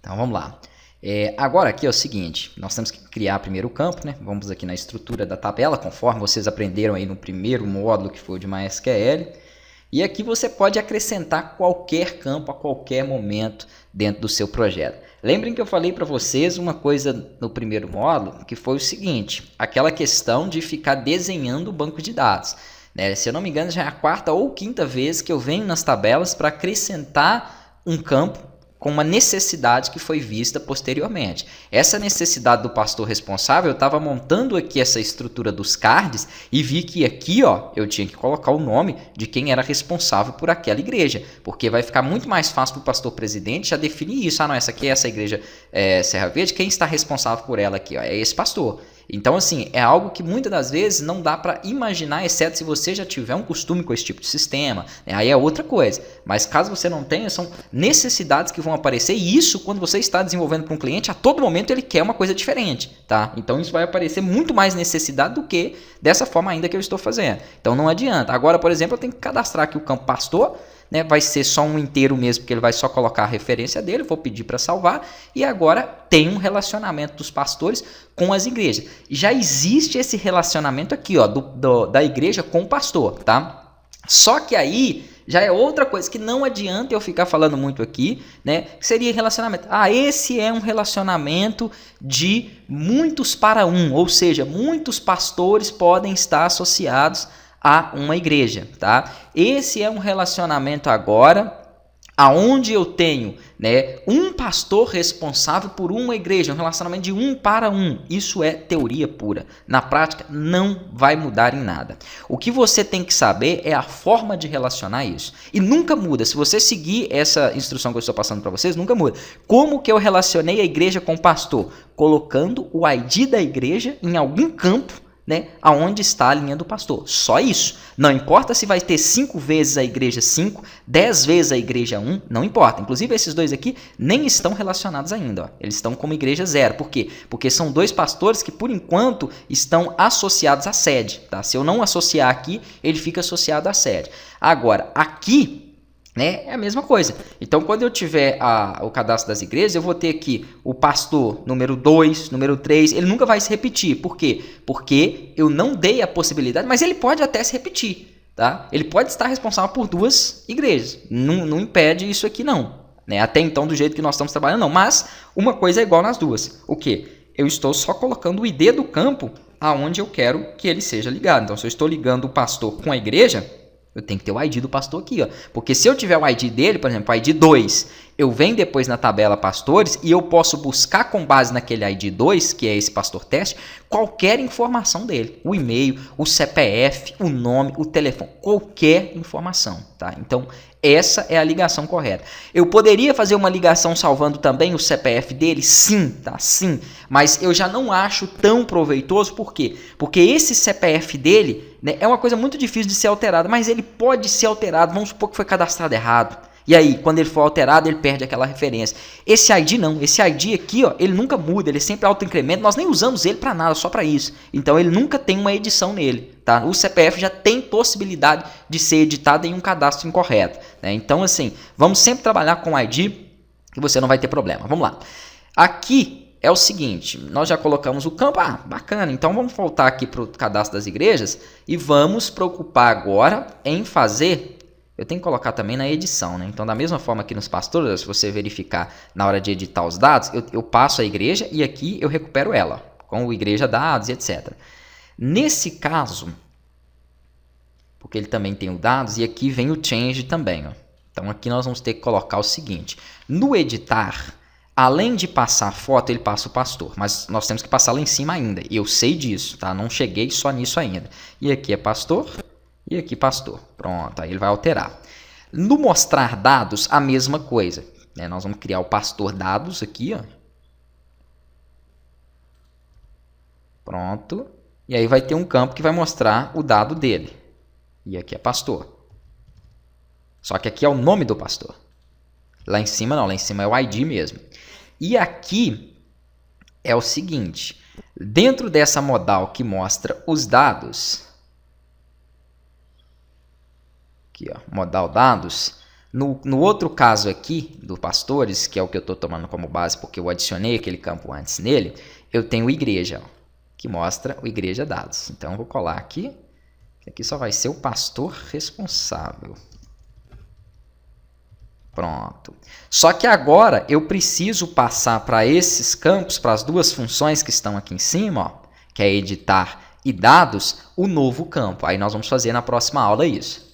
Então vamos lá. Agora aqui é o seguinte, nós temos que criar primeiro o campo, né? Vamos aqui na estrutura da tabela, conforme vocês aprenderam aí no primeiro módulo que foi o de MySQL. E aqui você pode acrescentar qualquer campo a qualquer momento dentro do seu projeto. Lembrem que eu falei para vocês uma coisa no primeiro módulo, que foi o seguinte, aquela questão de ficar desenhando o banco de dados. Né? Se eu não me engano, já é a quarta ou quinta vez que eu venho nas tabelas para acrescentar um campo com uma necessidade que foi vista posteriormente. Essa necessidade do pastor responsável, eu estava montando aqui essa estrutura dos cards e vi que aqui eu tinha que colocar o nome de quem era responsável por aquela igreja, porque vai ficar muito mais fácil para o pastor presidente já definir isso. Não, essa aqui é essa igreja Serra Verde, quem está responsável por ela aqui? É esse pastor. Então, assim, é algo que muitas das vezes não dá para imaginar, exceto se você já tiver um costume com esse tipo de sistema, né? Aí é outra coisa. Mas caso você não tenha, são necessidades que vão aparecer, e isso, quando você está desenvolvendo para um cliente, a todo momento ele quer uma coisa diferente, tá? Então, isso vai aparecer muito mais necessidade do que dessa forma ainda que eu estou fazendo. Então, não adianta. Agora, por exemplo, eu tenho que cadastrar aqui o campo pastor, né, vai ser só um inteiro mesmo, porque ele vai só colocar a referência dele, vou pedir para salvar, e agora tem um relacionamento dos pastores com as igrejas. Já existe esse relacionamento aqui, da igreja com o pastor, tá? Só que aí já é outra coisa que não adianta eu ficar falando muito aqui, né? Que seria relacionamento. Esse é um relacionamento de muitos para um, ou seja, muitos pastores podem estar associados a uma igreja, tá? Esse é um relacionamento agora aonde eu tenho, né, um pastor responsável por uma igreja, um relacionamento de um para um. Isso é teoria pura. Na prática não vai mudar em nada. O que você tem que saber é a forma de relacionar isso. E nunca muda. Se você seguir essa instrução que eu estou passando para vocês, nunca muda. Como que eu relacionei a igreja com o pastor? Colocando o ID da igreja em algum campo, né, aonde está a linha do pastor. Só isso. Não importa se vai ter 5 vezes a igreja 5, 10 vezes a igreja 1, não importa. Inclusive esses dois aqui nem estão relacionados ainda. Eles estão como igreja 0. Por quê? Porque são dois pastores que por enquanto estão associados à sede. Tá? Se eu não associar aqui, ele fica associado à sede. Agora, aqui, né, é a mesma coisa. Então, quando eu tiver o cadastro das igrejas, eu vou ter aqui o pastor número 2, número 3, ele nunca vai se repetir. Por quê? Porque eu não dei a possibilidade, mas ele pode até se repetir. Tá? Ele pode estar responsável por 2 igrejas. Não impede isso aqui não. Né? Até então, do jeito que nós estamos trabalhando, não. Mas uma coisa é igual nas duas. O quê? Eu estou só colocando o ID do campo aonde eu quero que ele seja ligado. Então, se eu estou ligando o pastor com a igreja, eu tenho que ter o ID do pastor aqui, ó. Porque se eu tiver o ID dele, por exemplo, o ID 2, eu venho depois na tabela pastores e eu posso buscar com base naquele ID 2, que é esse pastor teste, qualquer informação dele. O e-mail, o CPF, o nome, o telefone, qualquer informação, tá? Então, essa é a ligação correta. Eu poderia fazer uma ligação salvando também o CPF dele? Sim, tá? Sim. Mas eu já não acho tão proveitoso, por quê? Porque esse CPF dele, né, é uma coisa muito difícil de ser alterada, mas ele pode ser alterado, vamos supor que foi cadastrado errado. E aí, quando ele for alterado, ele perde aquela referência. Esse ID não, esse ID aqui, ó, ele nunca muda, ele sempre auto-incrementa, nós nem usamos ele para nada, só para isso. Então ele nunca tem uma edição nele, tá? O CPF já tem possibilidade de ser editado em um cadastro incorreto, né? Então assim, vamos sempre trabalhar com ID que você não vai ter problema. Vamos lá. Aqui é o seguinte, nós já colocamos o campo, bacana, então vamos voltar aqui para o cadastro das igrejas e vamos preocupar agora em fazer. Eu tenho que colocar também na edição, né? Então, da mesma forma que nos pastores, se você verificar na hora de editar os dados, eu passo a igreja e aqui eu recupero ela, com o igreja dados e etc. Nesse caso, porque ele também tem o dados, e aqui vem o change também, ó. Então, aqui nós vamos ter que colocar o seguinte. No editar, além de passar a foto, ele passa o pastor, mas nós temos que passar lá em cima ainda. E eu sei disso, tá? Não cheguei só nisso ainda. E aqui é pastor. E aqui pastor, pronto, aí ele vai alterar. No mostrar dados, a mesma coisa, né? Nós vamos criar o pastor dados aqui, ó. Pronto, e aí vai ter um campo que vai mostrar o dado dele. E aqui é pastor. Só que aqui é o nome do pastor. Lá em cima não, lá em cima é o ID mesmo. E aqui é o seguinte, dentro dessa modal que mostra os dados, aqui, ó, modal dados, No outro caso aqui, do pastores, que é o que eu estou tomando como base porque eu adicionei aquele campo antes nele, eu tenho igreja, ó, que mostra o igreja dados. Então eu vou colar aqui, que aqui só vai ser o pastor responsável. Pronto. Só que agora eu preciso passar para esses campos, para as duas funções que estão aqui em cima, ó, que é editar e dados, o novo campo. Aí nós vamos fazer na próxima aula isso.